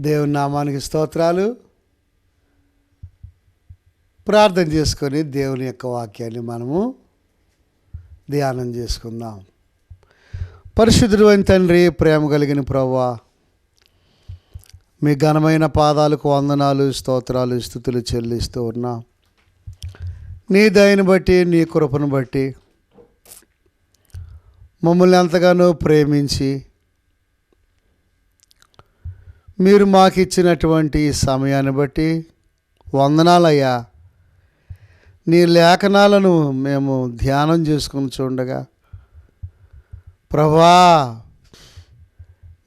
దేవుని నామానికి స్తోత్రాలు. ప్రార్థన చేసుకొని దేవుని యొక్క వాక్యాన్ని మనము ధ్యానం చేసుకుందాం. పరిశుద్ధుడు అయిన తండ్రి, ప్రేమ కలిగిన ప్రభువా, మీ ఘనమైన పాదాలకు వందనాలు, స్తోత్రాలు, స్తుతులు చెల్లిస్తూ ఉన్నాం. నీ దయని బట్టి, నీ కృపను బట్టి మమ్మల్ని ఎంతగానో ప్రేమించి మీరు మాకు ఇచ్చినటువంటి సమయాన్ని బట్టి వందనాలయ్యా. నీ లేఖనాలను మేము ధ్యానం చేసుకుని చూడగా ప్రభువా,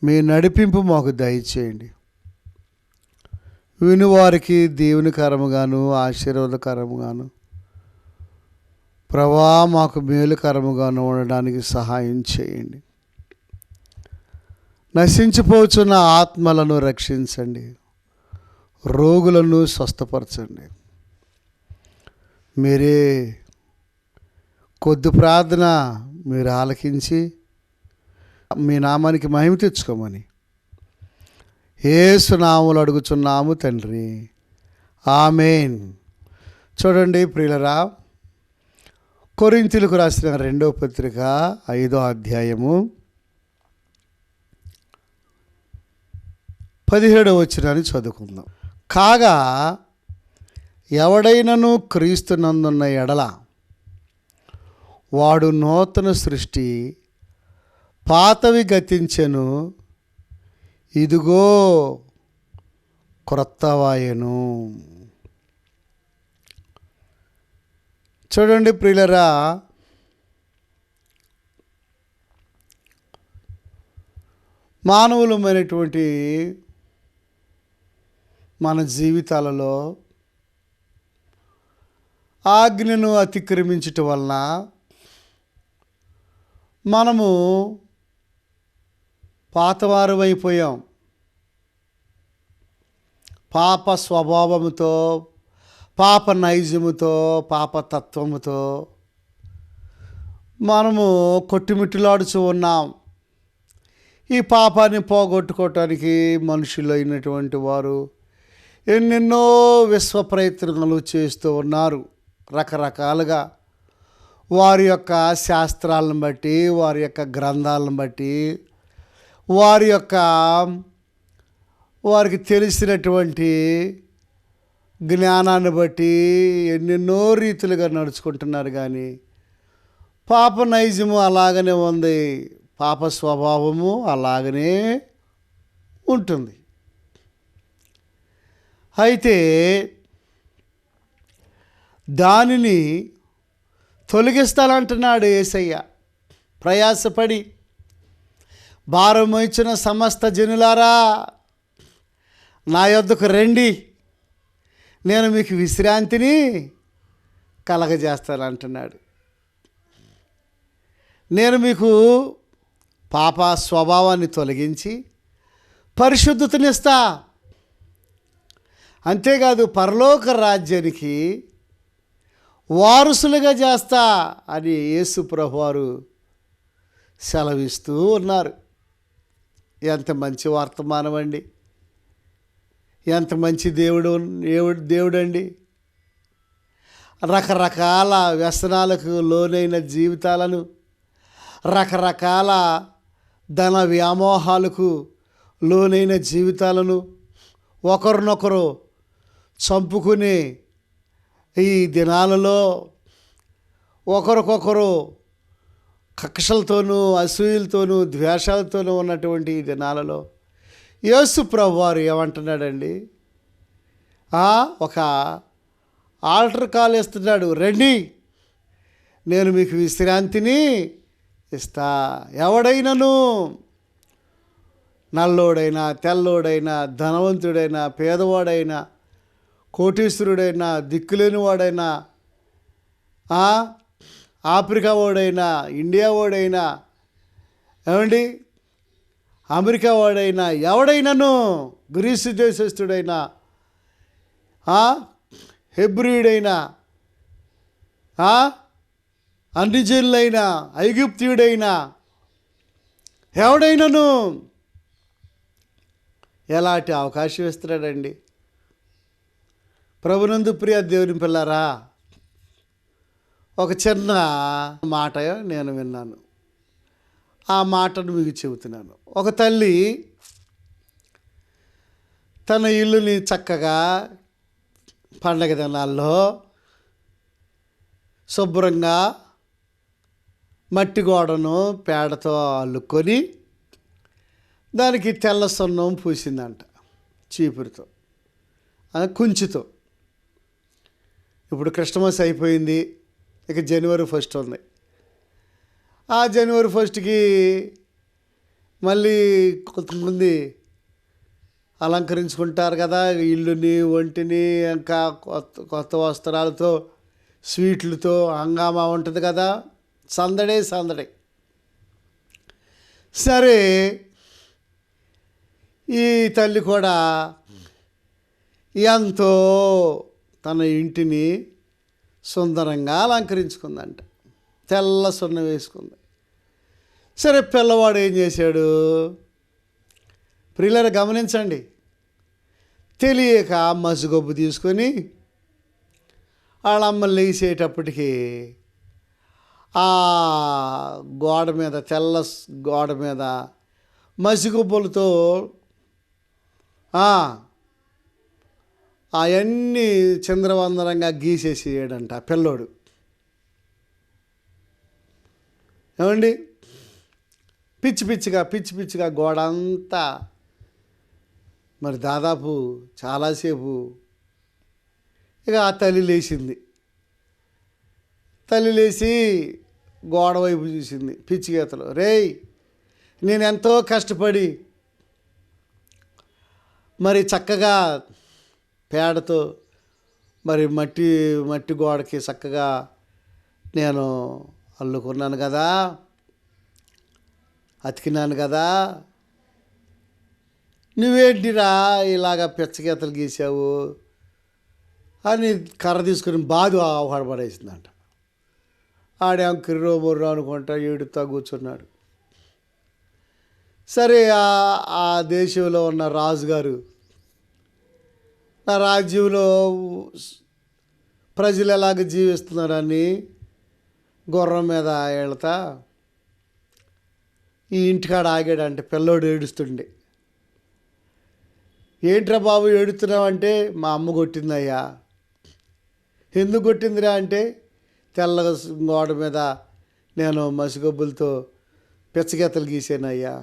మీ నడిపింపు మాకు దయచేయండి. వినువారికి దీవెనకరముగాను ఆశీర్వాదకరముగాను ప్రభువా మాకు మేలుకరముగాను ఉండడానికి సహాయం చేయండి. నశించిపోతున్న ఆత్మలను రక్షించండి, రోగులను స్వస్థపరచండి. మీరే కొద్ది ప్రార్థన మీరు ఆలకించి మీ నామానికి మహిమ తెచ్చుకోమని యేసు నామములో అడుగుచున్నాము తండ్రి, ఆమేన్. చూడండి ప్రియులరా, కొరింథీయులకు రాసిన 2వ పత్రిక 5వ అధ్యాయము 17వ వచనాన్ని చదువుకుందాం. కాగా ఎవడైనను క్రీస్తునందున్న ఎడల వాడు నూతన సృష్టి, పాతవి గతించెను, ఇదిగో క్రొత్తవాయెను. చూడండి ప్రియులరా, మానవులమైనటువంటి మన జీవితాలలో ఆజ్ఞను అతిక్రమించటం వలన మనము పాతవారమైపోయాం. పాప స్వభావముతో, పాప నైజముతో, పాపతత్వముతో మనము కొట్టుమిట్టులాడుచూ ఉన్నాం. ఈ పాపాన్ని పోగొట్టుకోవటానికి మనుషులు అయినటువంటి వారు ఎన్నెన్నో విశ్వ ప్రయత్నాలు చేస్తూ ఉన్నారు. రకరకాలుగా వారి యొక్క శాస్త్రాలను బట్టి, వారి యొక్క గ్రంథాలను బట్టి, వారికి తెలిసినటువంటి జ్ఞానాన్ని బట్టి ఎన్నెన్నో రీతులుగా నడుచుకుంటున్నారు. కానీ పాప నైజము అలాగనే ఉంది, పాప స్వభావము అలాగనే ఉంటుంది. అయితే దానిని తొలగిస్తానంటున్నాడు యేసయ్య. ప్రయాసపడి భారం మోయించిన సమస్త జనులారా నా యొద్దకు రండి, నేను మీకు విశ్రాంతిని కలగజేస్తానంటున్నాడు. నేను మీకు పాప స్వభావాన్ని తొలగించి పరిశుద్ధతనిస్తా, అంతేకాదు పరలోక రాజ్యానికి వారసులుగా చేస్తా అని యేసు ప్రభువారు సెలవిస్తూ ఉన్నారు. ఎంత మంచి వర్తమానం అండి! ఎంత మంచి దేవుడండి! రకరకాల వ్యసనాలకు లోనైన జీవితాలను, రకరకాల ధన వ్యామోహాలకు లోనైన జీవితాలను, ఒకరినొకరు చంపుకునే ఈ దినాలలో, ఒకరికొకరు కక్షలతోనూ అసూయలతోనూ ద్వేషాలతోనూ ఉన్నటువంటి ఈ దినాలలో యేసు ప్రభువారు ఏమంటున్నాడండి? ఒక ఆల్టర్ కాల్ ఇస్తున్నాడు, రండి నేను మీకు విశ్రాంతిని ఇస్తా. ఎవడైనను, నల్లోడైనా తెల్లోడైనా, ధనవంతుడైనా పేదవాడైనా, కోటీశ్వరుడైనా దిక్కులేని వాడైనా, ఆఫ్రికా వాడైనా, ఇండియా వాడైనా, ఏమండి అమెరికా వాడైనా, ఎవడైనాను, గ్రీసు దేశస్థుడైనా, హెబ్రీయుడైనా, అన్ని జనులైనా, ఐగుప్తీయుడైనా, ఎవడైనాను ఎలాంటి అవకాశం ఇస్తున్నాడండి. ప్రభునందు ప్రియ దేవుని పిల్లారా, ఒక చిన్న మాట నేను విన్నాను. ఆ మాటను మీకు చెబుతున్నాను. ఒక తల్లి తన ఇల్లుని చక్కగా పండగ దినాల్లో శుభ్రంగా మట్టి గోడను పేడతో అల్లుకొని దానికి తెల్ల సున్నం పూసిందంట, చీపురుతో, కుంచుతో. ఇప్పుడు క్రిస్మస్ అయిపోయింది, ఇక జనవరి 1 ఉంది. ఆ జనవరి 1కి మళ్ళీ కొంతమంది అలంకరించుకుంటారు కదా ఇల్లుని, ఒంటిని, ఇంకా కొత్త కొత్త వస్త్రాలతో, స్వీట్లతో హంగామా ఉంటుంది కదా, సందడే సందడి. సరే, ఈ తల్లి కూడా ఎంతో తన ఇంటిని సుందరంగా అలంకరించుకుందంట, తెల్ల సున్నం వేసుకుంది. సరే, పిల్లవాడు ఏం చేశాడు? ప్రియులారా గమనించండి, తెలియక మసిగొబ్బు తీసుకొని వాళ్ళ అమ్మ లేచేటప్పటికి ఆ గోడ మీద, తెల్ల గోడ మీద మసిగొబ్బులతో అవన్నీ చంద్రవందరంగా గీసేసేయడంట పిల్లోడు. ఏమండి, పిచ్చి పిచ్చిగా గోడ అంతా మరి దాదాపు చాలాసేపు. ఇక ఆ తల్లి లేచింది. తల్లి లేచి గోడ వైపు చూసింది పిచ్చి గీతలు. రేయ్, నేను ఎంతో కష్టపడి మరి చక్కగా పేడతో మరి మట్టి గోడకి చక్కగా నేను అల్లుకున్నాను కదా, అతికినాను కదా, నువ్వేంటిరా ఇలాగ పిచ్చగీతలు గీసావు అని కర్ర తీసుకుని బాధ ఆహ్వాడపడేసిందంట. ఆడేం కిర్రో బొర్రో అనుకుంటా ఏడుతా కూర్చున్నాడు. సరే, ఆ దేశంలో ఉన్న రాజుగారు, నా రాజ్యంలో ప్రజలు ఎలాగ జీవిస్తున్నారని గుర్రం మీద వెళ్తా ఈ ఇంటికాడ ఆగాడంటే పిల్లోడు ఏడుస్తుండే. ఏంట్రా బాబు ఏడుస్తున్నావంటే, మా అమ్మ కొట్టిందయ్యా. ఎందుకు కొట్టిందిరా అంటే, తెల్లగా గోడ మీద నేను మసిగొబ్బులతో పిచ్చగీతలు గీసానయ్యా.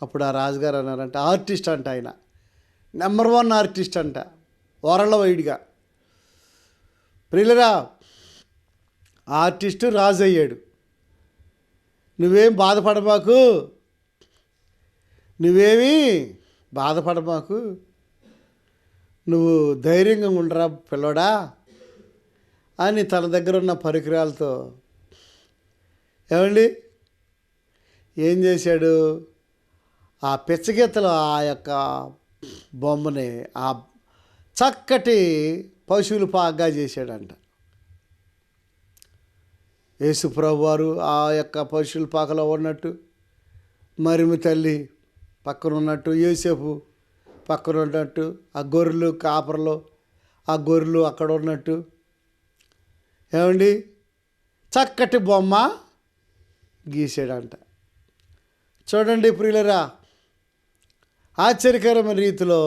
అప్పుడు ఆ రాజుగారు అన్నారంట, ఆర్టిస్ట్ అంట ఆయన, నెంబర్ 1 ఆర్టిస్ట్ అంట, వరల్డ్ వైడ్గా. ప్రియులరా, ఆర్టిస్టు రాజు అయ్యాడు. నువ్వేం బాధపడమాకు, నువ్వు ధైర్యంగా ఉండరా పిల్లోడా అని తన దగ్గర ఉన్న పరికరాలతో ఏమండి ఏం చేశాడు? ఆ పిచ్చగీతలో ఆ యొక్క బొమ్మని ఆ చక్కటి పశువుల పాకగా చేశాడంట. యేసుప్రభు వారు ఆ యొక్క పశువుల పాకలో ఉన్నట్టు, మరియమ్మ తల్లి పక్కన ఉన్నట్టు, యోసేపు పక్కన ఉన్నట్టు, ఆ గొర్రెలు కాపర్లు, ఆ గొర్రెలు అక్కడ ఉన్నట్టు, ఏమండి చక్కటి బొమ్మ గీసాడంట. చూడండి ప్రియులరా, ఆశ్చర్యకరమైన రీతిలో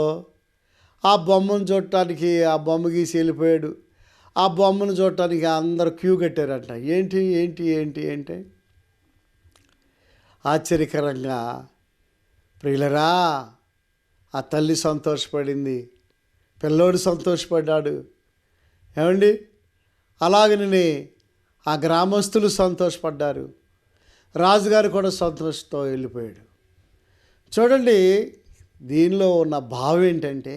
ఆ బొమ్మను చూడటానికి, ఆ బొమ్మ గీసి వెళ్ళిపోయాడు. ఆ బొమ్మను చూడటానికి అందరూ క్యూ కట్టారంట. ఏంటి ఆశ్చర్యకరంగా ప్రియులరా, ఆ తల్లి సంతోషపడింది, పిల్లోడు సంతోషపడ్డాడు. ఏమండి అలాగనే ఆ గ్రామస్తులు సంతోషపడ్డారు, రాజుగారు కూడా సంతోషంతో వెళ్ళిపోయాడు. చూడండి, దీనిలో ఉన్న భావం ఏంటంటే,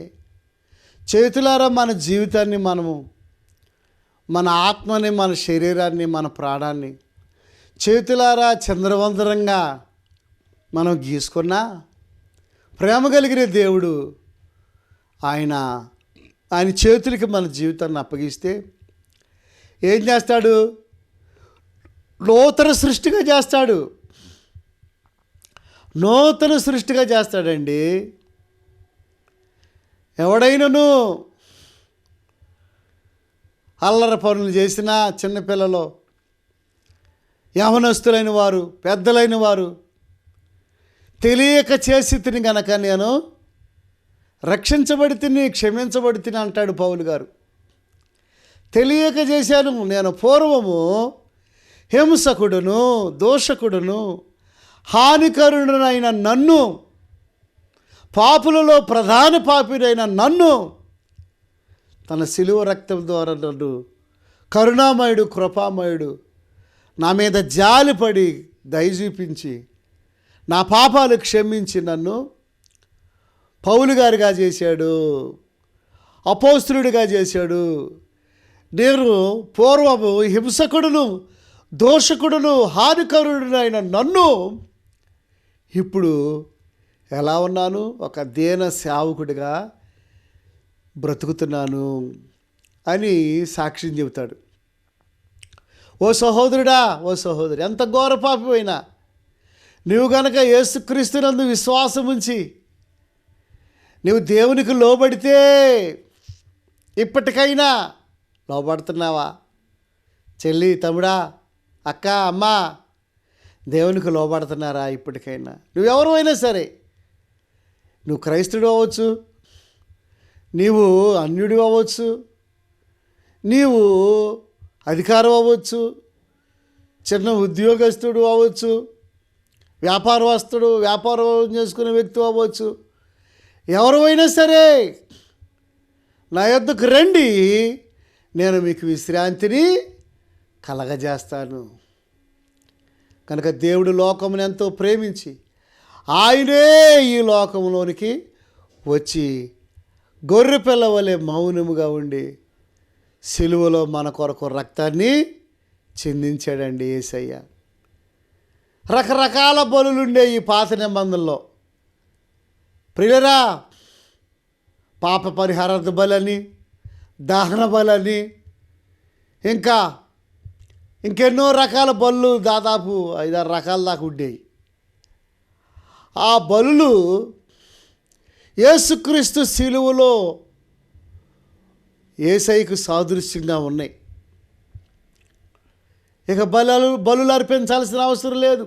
చేతులారా మన జీవితాన్ని మనము, మన ఆత్మని, మన శరీరాన్ని, మన ప్రాణాన్ని చేతులారా చంద్రవందరంగా మనం గీసుకున్నా, ప్రేమ కలిగిన దేవుడు ఆయన చేతులకి మన జీవితాన్ని అప్పగిస్తే ఏం చేస్తాడు? నూతన సృష్టిగా చేస్తాడండి. ఎవడైనను అల్లరి పనులు చేసిన చిన్నపిల్లలు, యవనస్తులైన వారు, పెద్దలైన వారు తెలియక చేసి తిని గనక నేను రక్షించబడి తిని క్షమించబడి తిని అంటాడు పౌలు గారు. తెలియక చేశాను. నేను పూర్వము హింసకుడును, దోషకుడును, హానికరుడునైన నన్ను, పాపులలో ప్రధాన పాపినైన నన్ను తన శిలువ రక్తం ద్వారా నన్ను కరుణామయుడు, కృపామయుడు నా మీద జాలిపడి దయ చూపించి నా పాపాలు క్షమించి నన్ను పౌలు గారిగా చేశాడు, అపోస్తలుడిగా చేశాడు. నేను పూర్వము హింసకుడును, దోషకుడును, హానికరుడునైన నన్ను ఇప్పుడు ఎలా ఉన్నాను? ఒక దీన సేవకుడిగా బ్రతుకుతున్నాను అని సాక్ష్యం చెబుతాడు. ఓ సహోదరుడా, ఓ సహోదరి, ఎంత ఘోర పాపమైనా నువ్వు గనక యేసుక్రీస్తునందు విశ్వాసం ఉంచి నువ్వు దేవునికి లోబడితే, ఇప్పటికైనా లోబడుతున్నావా? చెల్లి, తమ్ముడా, అక్క, అమ్మ, దేవునికి లోబడుతున్నారా? ఇప్పటికైనా నువ్వెవరు అయినా సరే, నువ్వు క్రైస్తుడు అవ్వచ్చు, నీవు అన్యుడు అవ్వచ్చు, నీవు అధికారం అవ్వచ్చు, చిన్న ఉద్యోగస్తుడు అవ్వచ్చు, వ్యాపారం చేసుకునే వ్యక్తి అవ్వచ్చు, ఎవరైనా సరే నా యొద్దకు రండి, నేను మీకు విశ్రాంతిని కలగజేస్తాను. కనుక దేవుడు లోకమును ఎంతో ప్రేమించి ఆయనే ఈ లోకంలోనికి వచ్చి గొర్రెపిల్ల వలె మౌనముగా ఉండి సిలువలో మన కొరకు రక్తాన్ని చిందించాడండి యేసయ్య. రకరకాల బలులుండే ఈ పాత నిబంధనలో ప్రియులరా, పాప పరిహారార్థ బలని, దహన బలని, ఇంకెన్నో రకాల బలులు, దాదాపు 5-6 రకాల దాకా ఉండేవి. ఆ బలులు యేసుక్రీస్తు శిలువలో యేసయ్యకు సాదృశ్యంగా ఉన్నాయి. ఇక బలులు అర్పించాల్సిన అవసరం లేదు.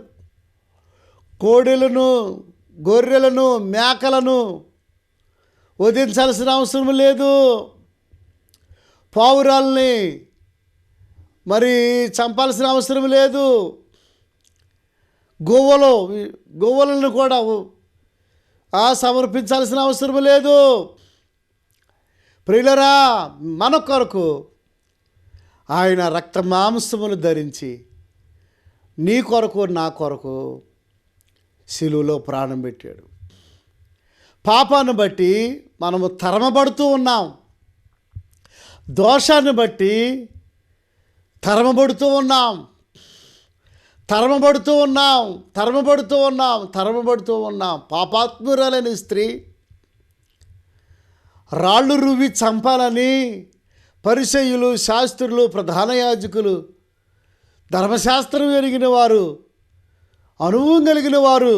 కోడెలను, గొర్రెలను, మేకలను వధించాల్సిన అవసరం లేదు. పావురాల్ని మరి చంపాల్సిన అవసరం లేదు. గువ్వలను కూడా సమర్పించాల్సిన అవసరం లేదు. ప్రియులరా, మన కొరకు ఆయన రక్త మాంసములు ధరించి నీ కొరకు, నా కొరకు శిలువలో ప్రాణం పెట్టాడు. పాపాన్ని బట్టి మనము తరమబడుతూ ఉన్నాం, దోషాన్ని బట్టి తరమబడుతూ ఉన్నాం. పాపాత్మురాలైన స్త్రీ రాళ్ళు రువ్వి చంపాలని పరిసయ్యులు, శాస్త్రులు, ప్రధాన యాజకులు, ధర్మశాస్త్రం ఎరిగిన వారు, అనుభవం కలిగిన వారు,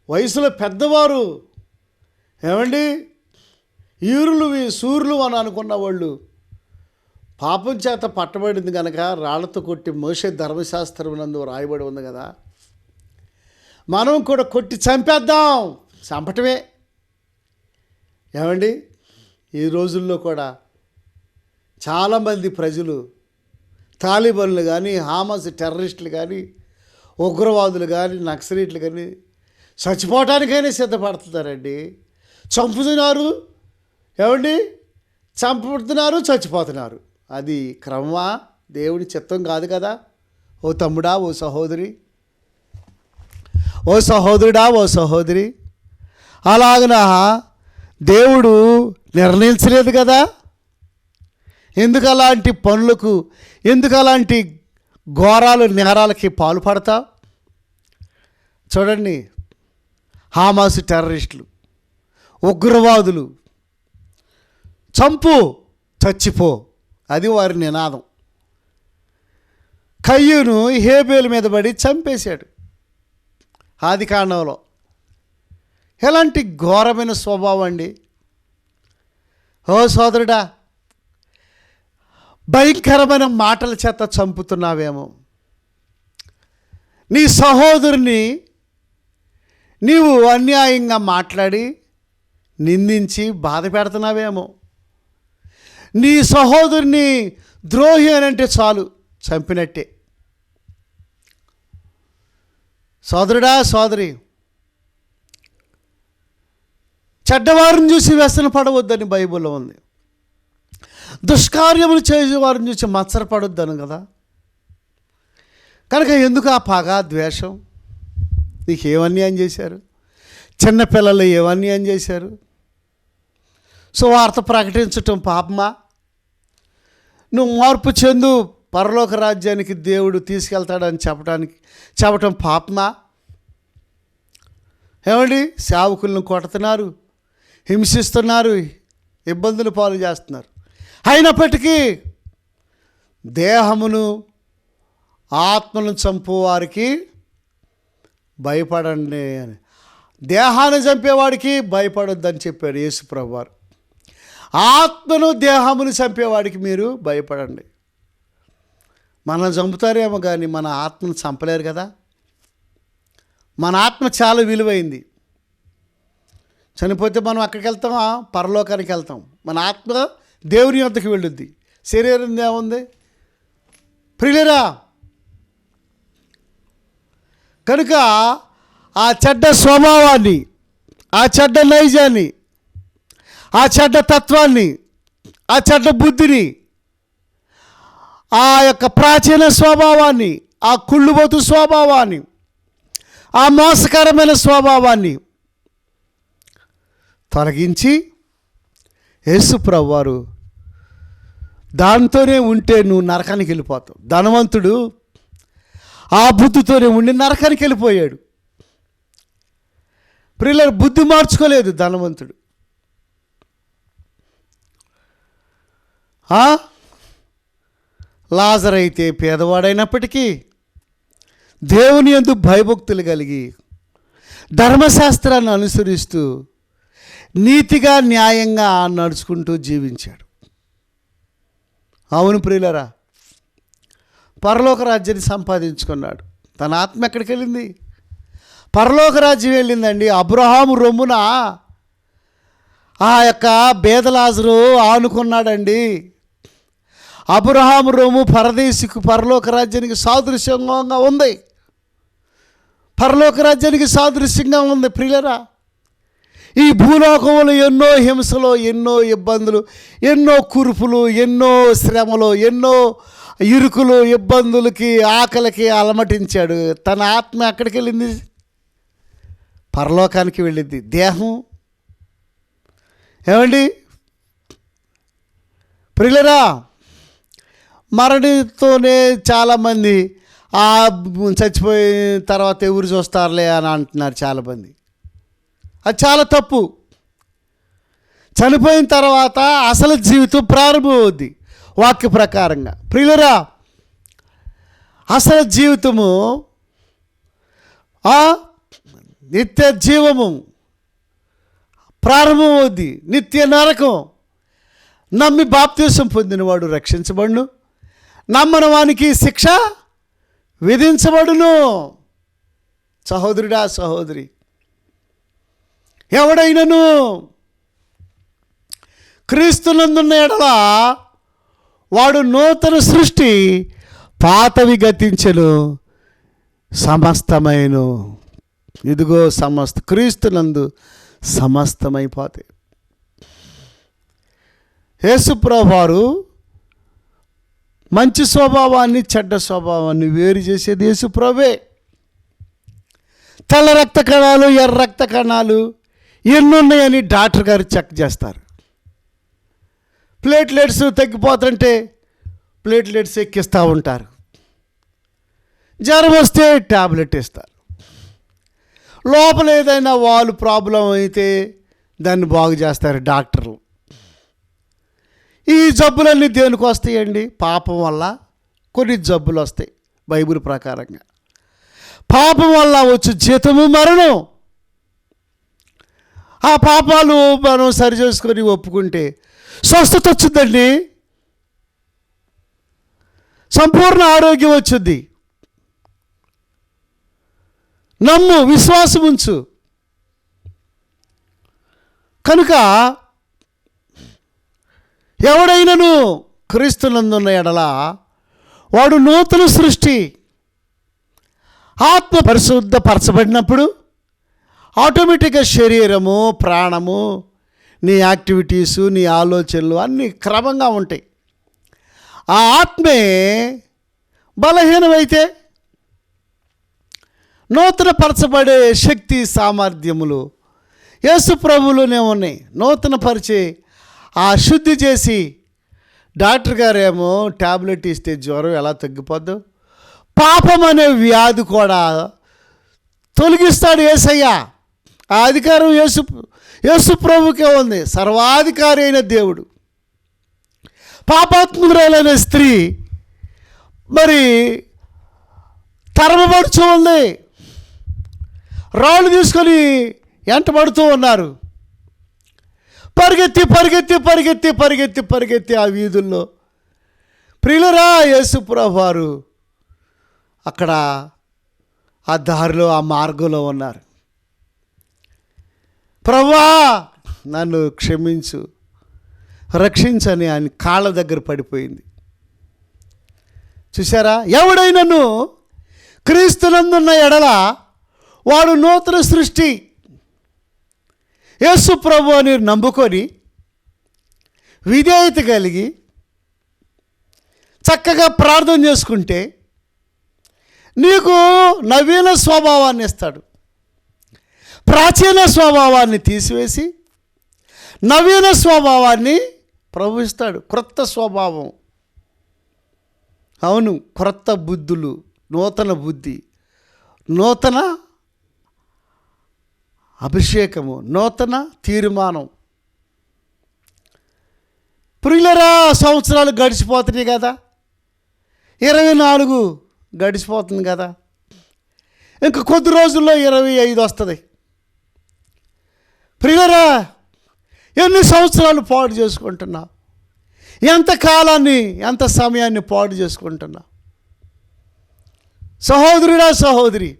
వయసులో పెద్దవారు, ఏమండి ఈరులు సూర్యులు అని అనుకున్న వాళ్ళు పాపం చేత పట్టబడింది కనుక రాళ్లతో కొట్టి మోషే ధర్మశాస్త్రం నందు రాయబడి ఉంది కదా, మనం కూడా కొట్టి చంపేద్దాం, చంపటమే. ఏమండి ఈ రోజుల్లో కూడా చాలామంది ప్రజలు తాలిబన్లు కానీ, హామాస్ టెర్రరిస్టులు కానీ, ఉగ్రవాదులు కానీ, నక్సలైట్లు కానీ చచ్చిపోవటానికైనా సిద్ధపడుతున్నారండి. చంపుతున్నారు, ఏమండి చంపుతున్నారు, చచ్చిపోతున్నారు. అది క్రమమా? దేవుడి చిత్తం కాదు కదా. ఓ తమ్ముడా, ఓ సహోదరి, ఓ సహోదరుడా, ఓ సహోదరి, అలాగన దేవుడు నిర్ణయించలేదు కదా. ఎందుకు అలాంటి పనులకు, ఎందుకు అలాంటి నేరాలకి పాల్పడతావు? చూడండి, హామాసు టెర్రరిస్టులు, ఉగ్రవాదులు, చంపు చచ్చిపో, అది వారి నినాదం. కయ్యూను హేబేలు మీద పడి చంపేశాడు ఆదికాండంలో. ఎలాంటి ఘోరమైన స్వభావం అండి. ఓ సోదరుడా, భయంకరమైన మాటల చేత చంపుతున్నావేమో. నీ సహోదరుని నీవు అన్యాయంగా మాట్లాడి నిందించి బాధ పెడుతున్నావేమో. నీ సహోదరుని ద్రోహి అని అంటే చాలు చంపినట్టే. సోదరుడా, సోదరి, చెడ్డవారిని చూసి వ్యసన పడవద్దని బైబిల్లో ఉంది. దుష్కార్యములు చేసేవారిని చూసి మత్సరపడొద్దని కదా. కనుక ఎందుకు ఆ పగ, ద్వేషం? నీకు ఏమన్యాయం చేశారు? చిన్నపిల్లలు ఏమన్యాయం చేశారు? సువార్త ప్రకటించటం పాపమా? నువ్వు మార్పు చెందు, పరలోక రాజ్యానికి దేవుడు తీసుకెళ్తాడని చెప్పటం పాపమా? ఏమండి, సేవకులను కొడుతున్నారు, హింసిస్తున్నారు, ఇబ్బందులు పాలు చేస్తున్నారు. అయినప్పటికీ దేహమును ఆత్మను చంపువారికి భయపడండి అని, దేహాన్ని చంపేవాడికి భయపడొద్దని చెప్పాడు యేసు ప్రభువారు. ఆత్మను దేహమును చంపేవాడికి మీరు భయపడండి. మనల్ని చంపుతారేమో కానీ మన ఆత్మను చంపలేరు కదా. మన ఆత్మ చాలా విలువైంది. చనిపోతే మనం అక్కడికి వెళ్తామా? పరలోకానికి వెళ్తాం. మన ఆత్మ దేవుని యొద్దకు వెళ్ళుద్ది. శరీరం ఏముంది ప్రియులరా? కనుక ఆ చెడ్డ స్వభావాన్ని, ఆ చెడ్డ నైజాన్ని, ఆ చెడ్డ తత్వాన్ని, ఆ చెడ్డ బుద్ధిని, ఆ యొక్క ప్రాచీన స్వభావాన్ని, ఆ కుళ్ళుబోతు స్వభావాన్ని, ఆ మోసకరమైన స్వభావాన్ని తొలగించి యేసు ప్రభువారు దాంతోనే ఉంటే నువ్వు నరకానికి వెళ్ళిపోతావు. ధనవంతుడు ఆ బుద్ధితోనే ఉండి నరకానికి వెళ్ళిపోయాడు. ప్రియులారా, బుద్ధి మార్చుకోలేదు ధనవంతుడు. లాజరు అయితే పేదవాడైనప్పటికీ దేవుని యందు భయభక్తులు కలిగి ధర్మశాస్త్రాన్ని అనుసరిస్తూ నీతిగా, న్యాయంగా నడుచుకుంటూ జీవించాడు. అవును ప్రియులరా, పరలోక రాజ్యాన్ని సంపాదించుకున్నాడు. తన ఆత్మ ఎక్కడికి వెళ్ళింది? పరలోక రాజ్యం వెళ్ళిందండి. అబ్రహాము రొమ్మున ఆ యొక్క బేదలాజరు ఆనుకున్నాడండి. అబ్రహాము రొమ్ము పరదేశికు పరలోక రాజ్యానికి సాదృశ్యంగా ఉంది. పరలోక రాజ్యానికి సాదృశ్యంగా ఉంది ప్రియులరా. ఈ భూలోకంలో ఎన్నో హింసలు, ఎన్నో ఇబ్బందులు, ఎన్నో కురుపులు, ఎన్నో శ్రమలు, ఎన్నో ఇరుకులు, ఇబ్బందులకి, ఆకలికి అలమటించాడు. తన ఆత్మ ఎక్కడికి వెళ్ళింది? పరలోకానికి వెళ్ళింది. దేహం ఏమండి ప్రియులరా, మరణితోనే చాలామంది చచ్చిపోయిన తర్వాత ఎవరు చూస్తారులే అని అంటున్నారు చాలామంది. అది చాలా తప్పు. చనిపోయిన తర్వాత అసలు జీవితం ప్రారంభమవుద్ది వాక్య ప్రకారంగా. ప్రియులరా, అసలు జీవితము నిత్య జీవము ప్రారంభమవుద్ది. నిత్య నరకం. నమ్మి బాప్తీసం పొందినవాడు రక్షించబడును, నమ్మని వానికి శిక్ష విధించబడును. సహోదరుడా, సహోదరి, ఎవడైనను క్రీస్తునందున్న ఎడల వాడు నూతన సృష్టి, పాతవి గతించెను, సమస్తమైను. ఇదిగో క్రీస్తునందు సమస్తమైపోతాయి. యేసు ప్రభువారు మంచి స్వభావాన్ని, చెడ్డ స్వభావాన్ని వేరు చేసేది యేసు ప్రభువే. తెల్ల రక్త కణాలు, ఎర్ర రక్త కణాలు ఎన్నున్నాయని డాక్టర్ గారు చెక్ చేస్తారు. ప్లేట్లెట్స్ తగ్గిపోతుంటే ప్లేట్లెట్స్ ఎక్కిస్తూ ఉంటారు. జ్వరం వస్తే ట్యాబ్లెట్ ఇస్తారు. లోపల ఏదైనా వాళ్ళు ప్రాబ్లం అయితే దాన్ని బాగు చేస్తారు డాక్టర్లు. ఈ జబ్బులన్నీ దేనికి వస్తాయండి? పాపం వల్ల కొన్ని జబ్బులు వస్తాయి బైబిల్ ప్రకారంగా. పాపం వల్ల వచ్చే జీతము మరణం. ఆ పాపాలు మనం సరి చేసుకొని ఒప్పుకుంటే స్వస్థత వచ్చిందండి, సంపూర్ణ ఆరోగ్యం వచ్చింది. నమ్ము, విశ్వాసం ఉంచు. కనుక ఎవడైనను క్రీస్తునందున్న ఎడల వాడు నూతన సృష్టి. ఆత్మ పరిశుద్ధపరచబడినప్పుడు ఆటోమేటిక్గా శరీరము, ప్రాణము, నీ యాక్టివిటీసు, నీ ఆలోచనలు అన్నీ క్రమంగా ఉంటాయి. ఆ ఆత్మే బలహీనమైతే నూతన పరచబడే శక్తి సామర్థ్యములు యేసు ప్రభువులోనే ఉన్నాయి. నూతన పరిచే ఆ శుద్ధి చేసి, డాక్టర్ గారేమో ట్యాబ్లెట్ ఇస్తే జ్వరం ఎలా తగ్గిపోద్దు, పాపం అనే వ్యాధి కూడా తొలగిస్తాడు యేసయ్య. ఆ అధికారం యేసు ప్రభుకే ఉంది. సర్వాధికారి అయిన దేవుడు. పాపాత్మురాలైన స్త్రీ మరి తరమబడుచు ఉంది. రాళ్ళు తీసుకొని వెంటబడుతూ ఉన్నారు. పరిగెత్తి పరిగెత్తి పరిగెత్తి పరిగెత్తి పరిగెత్తి ఆ వీధుల్లో. ప్రియులరా, యేసు ప్రభువారు అక్కడ ఆ దారిలో, ఆ మార్గంలో ఉన్నారు. ప్రభువా నన్ను క్షమించు, రక్షించని ఆయన కాళ్ళ దగ్గర పడిపోయింది. చూసారా, ఎవడైనను క్రీస్తునందున్న ఎడల వాడు నూతన సృష్టి. యేసు ప్రభు అని నమ్ముకొని విధేయత కలిగి చక్కగా ప్రార్థన చేసుకుంటే నీకు నవీన స్వభావాన్ని ఇస్తాడు. ప్రాచీన స్వభావాన్ని తీసివేసి నవీన స్వభావాన్ని ప్రభు ఇస్తాడు. క్రొత్త స్వభావం. అవును, క్రొత్త బుద్ధులు, నూతన బుద్ధి, నూతన అభిషేకము, నూతన తీర్మానం. ప్రియులరా, సంవత్సరాలు గడిచిపోతున్నాయి కదా, 24 గడిచిపోతుంది కదా, ఇంకా కొద్ది రోజుల్లో 25 వస్తుంది. ప్రియులరా, ఎన్ని సంవత్సరాలు పాడు చేసుకుంటున్నావు? ఎంత కాలాన్ని, ఎంత సమయాన్ని పాడు చేసుకుంటున్నావు? సహోదరుడా, సహోదరి,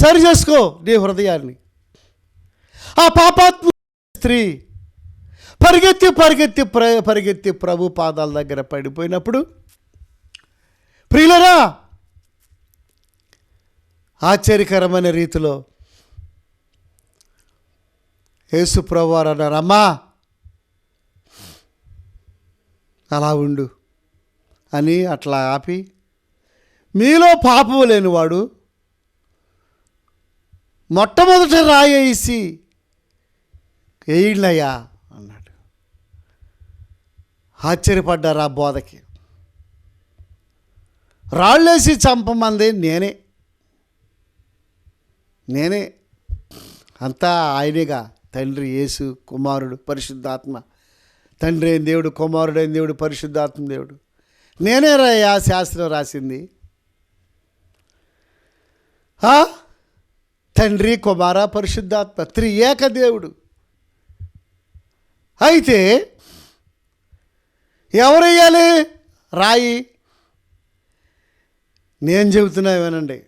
సరి చేసుకో నీ హృదయాన్ని. ఆ పాపాత్మ స్త్రీ పరిగెత్తి పరిగెత్తి పరిగెత్తి ప్రభు పాదాల దగ్గర పడిపోయినప్పుడు, ప్రియులరా, ఆశ్చర్యకరమైన రీతిలో యేసు ప్రభువారు అన్నారు, అమ్మా అలా ఉండు అని అట్లా ఆపి, మీలో పాపము లేనివాడు మొట్టమొదట రాయేసి వేయండియ్యా అన్నాడు. ఆశ్చర్యపడ్డారు ఆ బోధకి. రాళ్ళేసి చంపమంది నేనే అంతా ఆయనేగా. తండ్రి, యేసు, కుమారుడు, పరిశుద్ధాత్మ. తండ్రి అయిన దేవుడు, కుమారుడైన దేవుడు, పరిశుద్ధాత్మ దేవుడు. నేనే రాయా శాస్త్రం రాసింది. తండ్రి, కుమార, పరిశుద్ధాత్మ, త్రియేక దేవుడు. అయితే ఎవరెయ్యాలి రాయి? నేను చెబుతున్నా వినండి.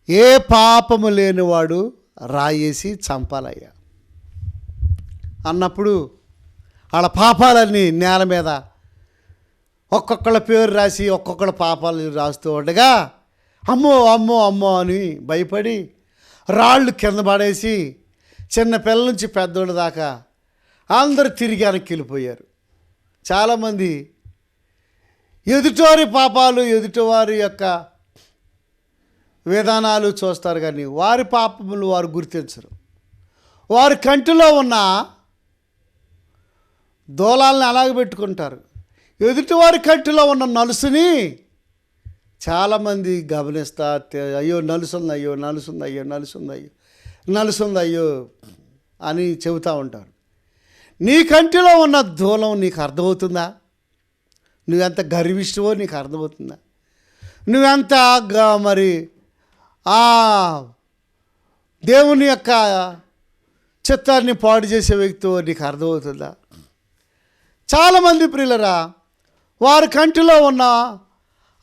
ఏ పాపము లేనివాడు రాయేసి చంపాలయ్యా అన్నప్పుడు వాళ్ళ పాపాలన్నీ నేల మీద ఒక్కొక్కళ్ళ పేరు రాసి ఒక్కొక్కళ్ళ పాపాలు రాస్తూ ఉండగా అమ్మో అమ్మో అమ్మో అని భయపడి రాళ్ళు కింద పడేసి చిన్న పిల్లల నుంచి పెద్దోళ్ళ దాకా అందరూ తిరిగి వెనక్కి వెళ్ళిపోయారు. చాలామంది ఎదుటివారి పాపాలు, ఎదుటివారి యొక్క విధానాలు చూస్తారు, కానీ వారి పాపములు వారు గుర్తించరు. వారి కంటిలో ఉన్న దూలాలను అలాగే పెట్టుకుంటారు. ఎదుటివారి కంటిలో ఉన్న నలుసుని చాలామంది గమనిస్తా, అయ్యో నలుసుంది, అయ్యో నలుసుంది, అయ్యో నలుసుంది, అయ్యో నలుసుంది, అయ్యో అని చెబుతూ ఉంటారు. నీ కంటిలో ఉన్న దూలం నీకు అర్థమవుతుందా? నువ్వెంత గర్విష్ఠవో నీకు అర్థమవుతుందా? నువ్వెంత మరి దేవుని యొక్క చిత్తాన్ని పాడు చేసే వ్యక్తితో నీకు అర్థమవుతుందా? చాలామంది ప్రియులరా, వారి కంటిలో ఉన్న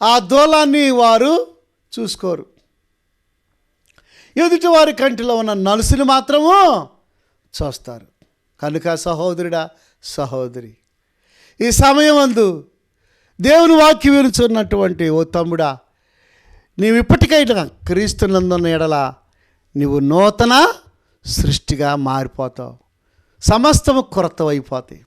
ఆ దూలాన్ని వారు చూసుకోరు, ఎదుటి వారి కంటిలో ఉన్న నలుసుని మాత్రము చూస్తారు. కనుక సహోదరుడా, సహోదరి, ఈ సమయమందు దేవుని వాక్యం వినుచున్నటువంటి ఓ తమ్ముడా, నీవు ఇప్పటికైనా క్రీస్తునందున్న ఎడల నీవు నూతన సృష్టిగా మారిపోతావు. సమస్తము కొరతవైపోతాయి.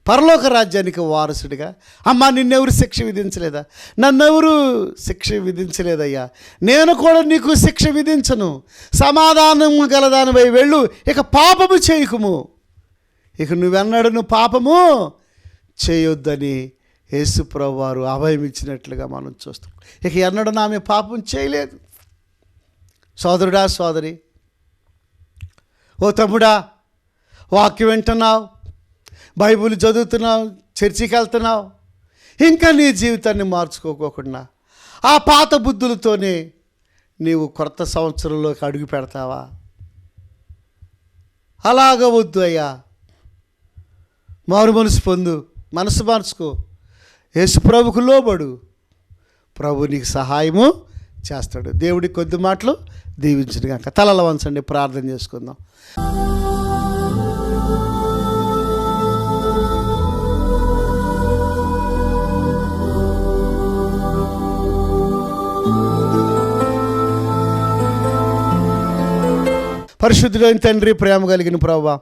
పరలోక రాజ్యానికి వారసుడిగా, అమ్మా నిన్నెవరు శిక్ష విధించలేదా? నన్నెవరు శిక్ష విధించలేదయ్యా, నేను కూడా నీకు శిక్ష విధించను, సమాధానము గలదానివై వెళ్ళు, ఇక పాపము చేయకుము, ఇక నువ్వెన్నడూ పాపము చేయొద్దని యేసుప్రభువు వారు అభయం ఇచ్చినట్లుగా మనం చూస్తాం. ఇక ఎన్నడూ ఆమె పాపం చేయలేదు. సోదరుడా, సోదరి, ఓ తమ్ముడా, వాక్యం వింటున్నావు, బైబిల్ చదువుతున్నావు, చర్చికి వెళ్తున్నావు, ఇంకా నీ జీవితాన్ని మార్చుకోకుండా ఆ పాత బుద్ధులతోనే నీవు కొత్త సంవత్సరంలోకి అడుగు పెడతావా? అలాగ వద్దు అయ్యా. మారు మనసు పొందు, మనసు మార్చుకో, యేసు ప్రభుకు లోబడు, ప్రభు నీకు సహాయము చేస్తాడు. దేవుడి కొద్ది మాటలు దీవించును గాక. తలల వంచండి, ప్రార్థన చేసుకుందాం. పరిశుద్ధుడైన తండ్రి, ప్రేమ కలిగిన ప్రభువా,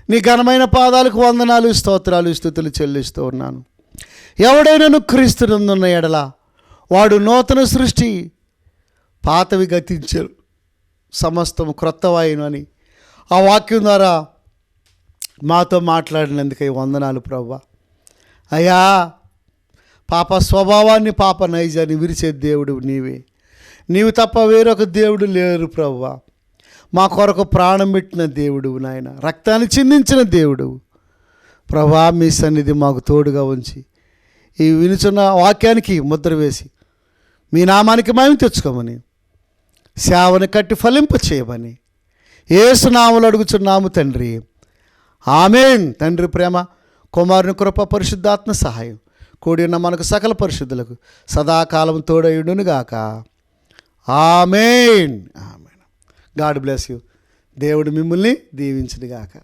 నీ ఘనమైన పాదాలకు వందనాలు, స్తోత్రాలు, స్తుతులు చెల్లిస్తూ ఉన్నాను. ఎవడైనా క్రీస్తునందున్న ఎడల వాడు నూతన సృష్టి, పాతవి గతించరు, సమస్తము క్రొత్తవాయును అని ఆ వాక్యం ద్వారా మాతో మాట్లాడినందుకై వందనాలు ప్రభువా. అయ్యా, పాప స్వభావాన్ని, పాప నైజాన్ని విరిచే దేవుడు నీవే. నీవు తప్ప వేరొక దేవుడు లేరు ప్రభువా. మా కొరకు ప్రాణం పెట్టిన దేవుడు నాయన, రక్తాన్ని చిందించిన దేవుడు ప్రభువా. మీ సన్నిధి మాకు తోడుగా ఉంచి ఈ వినుచున్న వాక్యానికి ముద్ర వేసి మీ నామానికి మహిమ తెచ్చుకోమని, సేవను కట్టి ఫలింప చేయమని యేసు నామములో అడుగుచున్నాము తండ్రి, ఆమేన్. తండ్రి ప్రేమ, కుమారుని కృప, పరిశుద్ధాత్మ సహాయం కూడి ఉన్న మనకు సకల పరిశుద్ధులకు సదాకాలం తోడయుడును గాక. ఆమేన్. ఆమేన్. God bless you. దేవుడు మిమ్మల్ని దీవించును గాక.